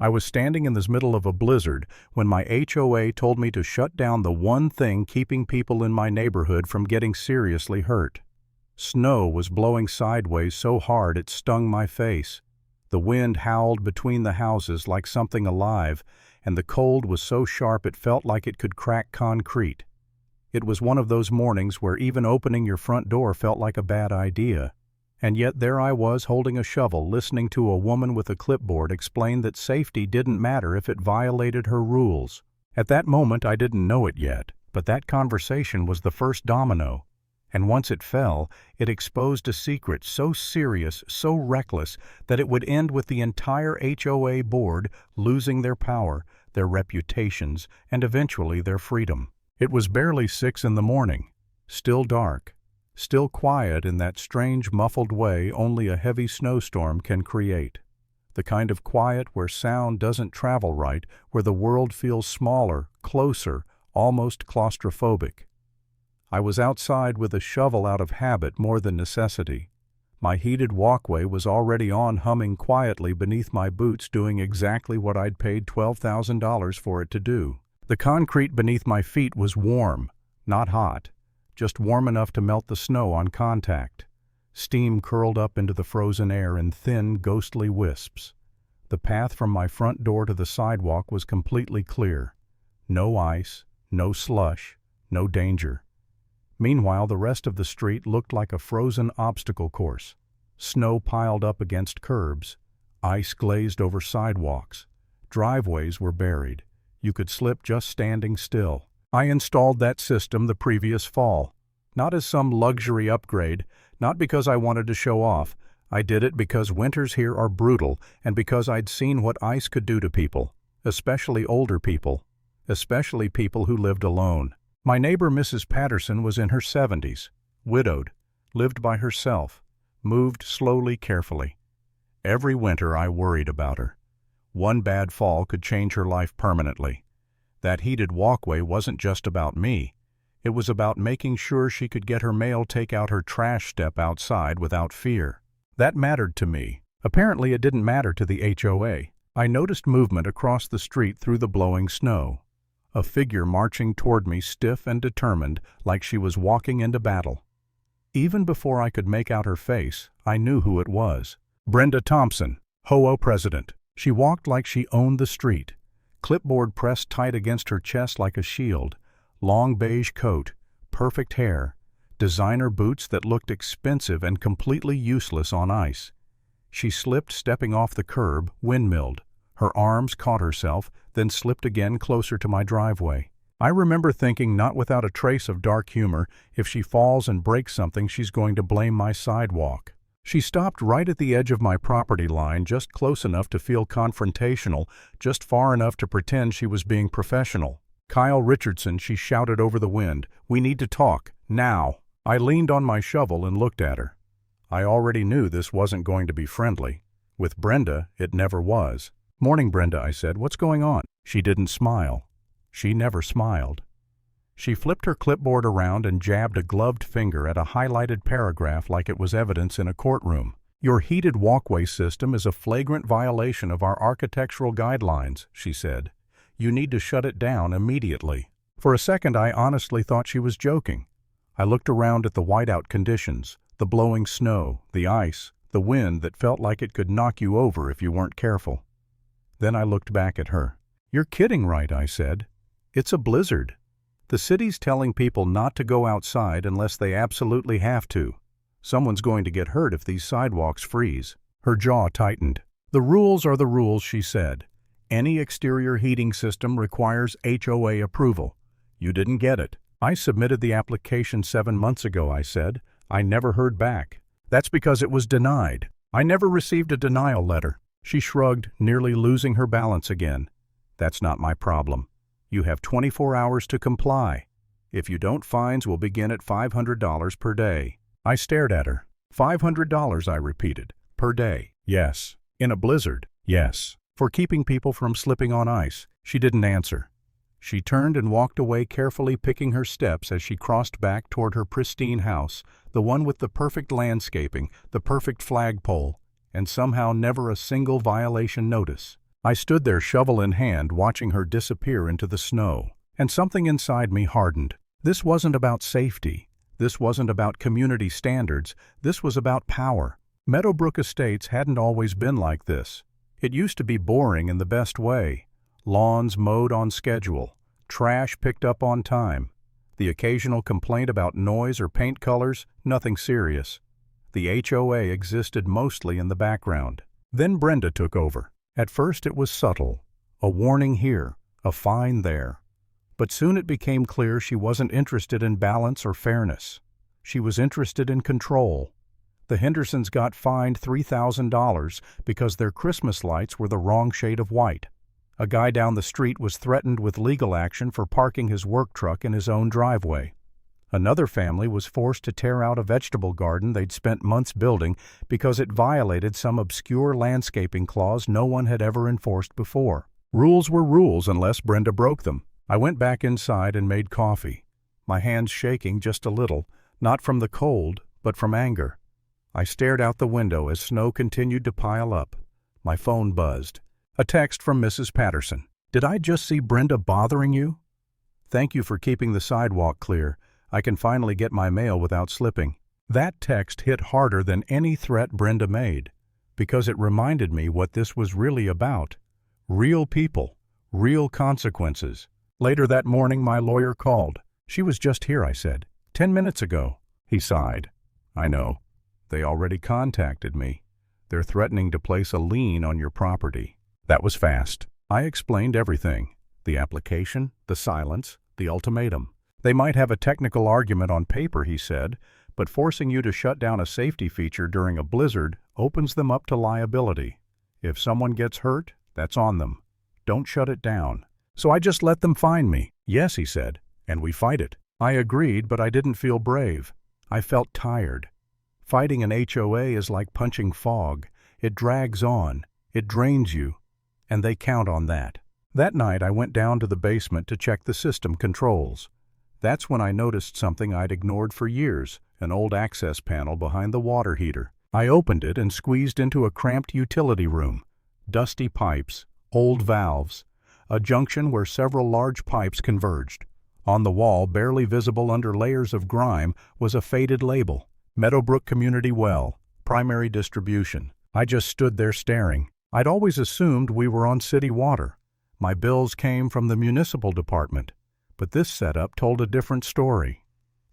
I was standing in the middle of a blizzard when my HOA told me to shut down the one thing keeping people in my neighborhood from getting seriously hurt. Snow was blowing sideways so hard it stung my face. The wind howled between the houses like something alive, and the cold was so sharp it felt like it could crack concrete. It was one of those mornings where even opening your front door felt like a bad idea. And yet there I was holding a shovel, listening to a woman with a clipboard explain that safety didn't matter if it violated her rules. At that moment I didn't know it yet, but that conversation was the first domino. And once it fell, it exposed a secret so serious, so reckless, that it would end with the entire HOA board losing their power, their reputations, and eventually their freedom. It was barely 6 in the morning, still dark, still quiet in that strange muffled way only a heavy snowstorm can create. The kind of quiet where sound doesn't travel right, where the world feels smaller, closer, almost claustrophobic. I was outside with a shovel out of habit more than necessity. My heated walkway was already on, humming quietly beneath my boots, doing exactly what I'd paid $12,000 for it to do. The concrete beneath my feet was warm, not hot, just warm enough to melt the snow on contact. Steam curled up into the frozen air in thin, ghostly wisps. The path from my front door to the sidewalk was completely clear. No ice, no slush, no danger. Meanwhile, the rest of the street looked like a frozen obstacle course. Snow piled up against curbs. Ice glazed over sidewalks. Driveways were buried. You could slip just standing still. I installed that system the previous fall. Not as some luxury upgrade, not because I wanted to show off. I did it because winters here are brutal and because I'd seen what ice could do to people, especially older people, especially people who lived alone. My neighbor Mrs. Patterson was in her 70s, widowed, lived by herself, moved slowly, carefully. Every winter I worried about her. One bad fall could change her life permanently. That heated walkway wasn't just about me. It was about making sure she could get her mail, take out her trash, step outside without fear. That mattered to me. Apparently it didn't matter to the HOA. I noticed movement across the street through the blowing snow. A figure marching toward me, stiff and determined, like she was walking into battle. Even before I could make out her face, I knew who it was. Brenda Thompson, HOA president. She walked like she owned the street. Clipboard pressed tight against her chest like a shield. Long beige coat, perfect hair, designer boots that looked expensive and completely useless on ice. She slipped, stepping off the curb, windmilled. Her arms caught herself, then slipped again closer to my driveway. I remember thinking, not without a trace of dark humor, if she falls and breaks something, she's going to blame my sidewalk. She stopped right at the edge of my property line, just close enough to feel confrontational, just far enough to pretend she was being professional. "Kyle Richardson," she shouted over the wind. "We need to talk, now." I leaned on my shovel and looked at her. I already knew this wasn't going to be friendly. With Brenda, it never was. "Morning, Brenda," I said. "What's going on?" She didn't smile. She never smiled. She flipped her clipboard around and jabbed a gloved finger at a highlighted paragraph like it was evidence in a courtroom. "Your heated walkway system is a flagrant violation of our architectural guidelines," she said. "You need to shut it down immediately." For a second I honestly thought she was joking. I looked around at the whiteout conditions, the blowing snow, the ice, the wind that felt like it could knock you over if you weren't careful. Then I looked back at her. "You're kidding, right?" I said. "It's a blizzard. The city's telling people not to go outside unless they absolutely have to. Someone's going to get hurt if these sidewalks freeze." Her jaw tightened. "The rules are the rules," she said. "Any exterior heating system requires HOA approval. You didn't get it." "I submitted the application 7 months ago," I said. "I never heard back." "That's because it was denied. I never received a denial letter." She shrugged, nearly losing her balance again. "That's not my problem. You have 24 hours to comply. If you don't, fines will begin at $500 per day." I stared at her. $500, I repeated. "Per day?" "Yes." "In a blizzard?" "Yes." "For keeping people from slipping on ice?" She didn't answer. She turned and walked away, carefully picking her steps as she crossed back toward her pristine house, the one with the perfect landscaping, the perfect flagpole, and somehow never a single violation notice. I stood there shovel in hand watching her disappear into the snow, and something inside me hardened. This wasn't about safety. This wasn't about community standards. This was about power. Meadowbrook Estates hadn't always been like this. It used to be boring in the best way. Lawns mowed on schedule, trash picked up on time. The occasional complaint about noise or paint colors, nothing serious. The HOA existed mostly in the background. Then Brenda took over. At first it was subtle, a warning here, a fine there. But soon it became clear she wasn't interested in balance or fairness. She was interested in control. The Hendersons got fined $3,000 because their Christmas lights were the wrong shade of white. A guy down the street was threatened with legal action for parking his work truck in his own driveway. Another family was forced to tear out a vegetable garden they'd spent months building because it violated some obscure landscaping clause no one had ever enforced before. Rules were rules unless Brenda broke them. I went back inside and made coffee, my hands shaking just a little, not from the cold, but from anger. I stared out the window as snow continued to pile up. My phone buzzed. A text from Mrs. Patterson. "Did I just see Brenda bothering you? Thank you for keeping the sidewalk clear. I can finally get my mail without slipping." That text hit harder than any threat Brenda made, because it reminded me what this was really about. Real people, real consequences. Later that morning my lawyer called. "She was just here," I said. 10 minutes ago." He sighed. "I know. They already contacted me. They're threatening to place a lien on your property." That was fast. I explained everything. The application, the silence, the ultimatum. "They might have a technical argument on paper," he said, "but forcing you to shut down a safety feature during a blizzard opens them up to liability. If someone gets hurt, that's on them. Don't shut it down." "So I just let them fine me?" "Yes," he said, "and we fight it." I agreed, but I didn't feel brave. I felt tired. Fighting an HOA is like punching fog. It drags on. It drains you. And they count on that. That night I went down to the basement to check the system controls. That's when I noticed something I'd ignored for years, an old access panel behind the water heater. I opened it and squeezed into a cramped utility room. Dusty pipes, old valves, a junction where several large pipes converged. On the wall, barely visible under layers of grime, was a faded label. Meadowbrook Community Well, Primary Distribution. I just stood there staring. I'd always assumed we were on city water. My bills came from the municipal department. But this setup told a different story.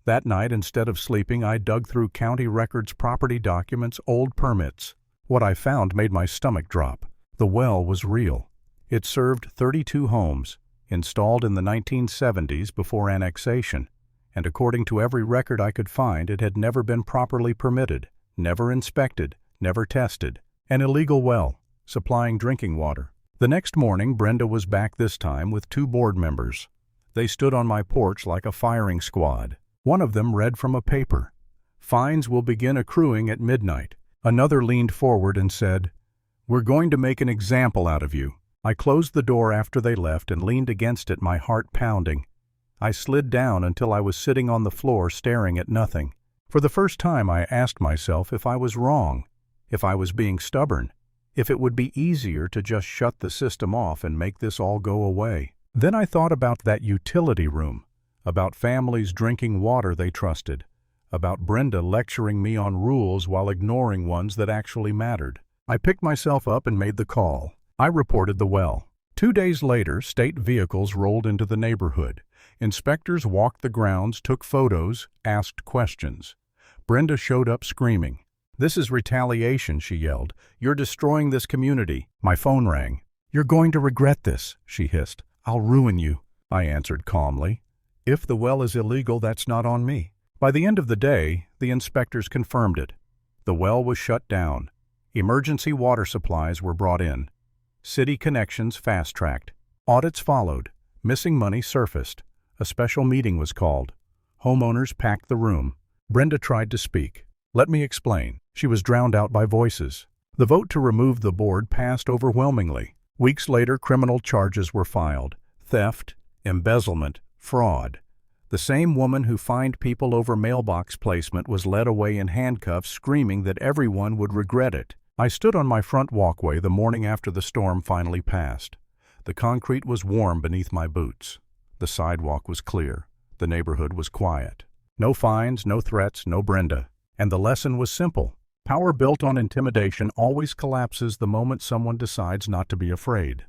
That night, instead of sleeping, I dug through county records, property documents, old permits. What I found made my stomach drop. The well was real. It served 32 homes, installed in the 1970s before annexation, and according to every record I could find, it had never been properly permitted, never inspected, never tested. An illegal well, supplying drinking water. The next morning, Brenda was back this time with 2 board members. They stood on my porch like a firing squad. One of them read from a paper. "Fines will begin accruing at midnight." Another leaned forward and said, "We're going to make an example out of you." I closed the door after they left and leaned against it, my heart pounding. I slid down until I was sitting on the floor staring at nothing. For the first time I asked myself if I was wrong, if I was being stubborn, if it would be easier to just shut the system off and make this all go away. Then I thought about that utility room, about families drinking water they trusted, about Brenda lecturing me on rules while ignoring ones that actually mattered. I picked myself up and made the call. I reported the well. 2 days later, state vehicles rolled into the neighborhood. Inspectors walked the grounds, took photos, asked questions. Brenda showed up screaming. "This is retaliation," she yelled. "You're destroying this community." My phone rang. "You're going to regret this," she hissed. "I'll ruin you," I answered calmly. "If the well is illegal, that's not on me." By the end of the day, the inspectors confirmed it. The well was shut down. Emergency water supplies were brought in. City connections fast-tracked. Audits followed. Missing money surfaced. A special meeting was called. Homeowners packed the room. Brenda tried to speak. "Let me explain." She was drowned out by voices. The vote to remove the board passed overwhelmingly. Weeks later, criminal charges were filed. Theft, embezzlement, fraud. The same woman who fined people over mailbox placement was led away in handcuffs, screaming that everyone would regret it. I stood on my front walkway the morning after the storm finally passed. The concrete was warm beneath my boots. The sidewalk was clear. The neighborhood was quiet. No fines, no threats, no Brenda. And the lesson was simple. Power built on intimidation always collapses the moment someone decides not to be afraid.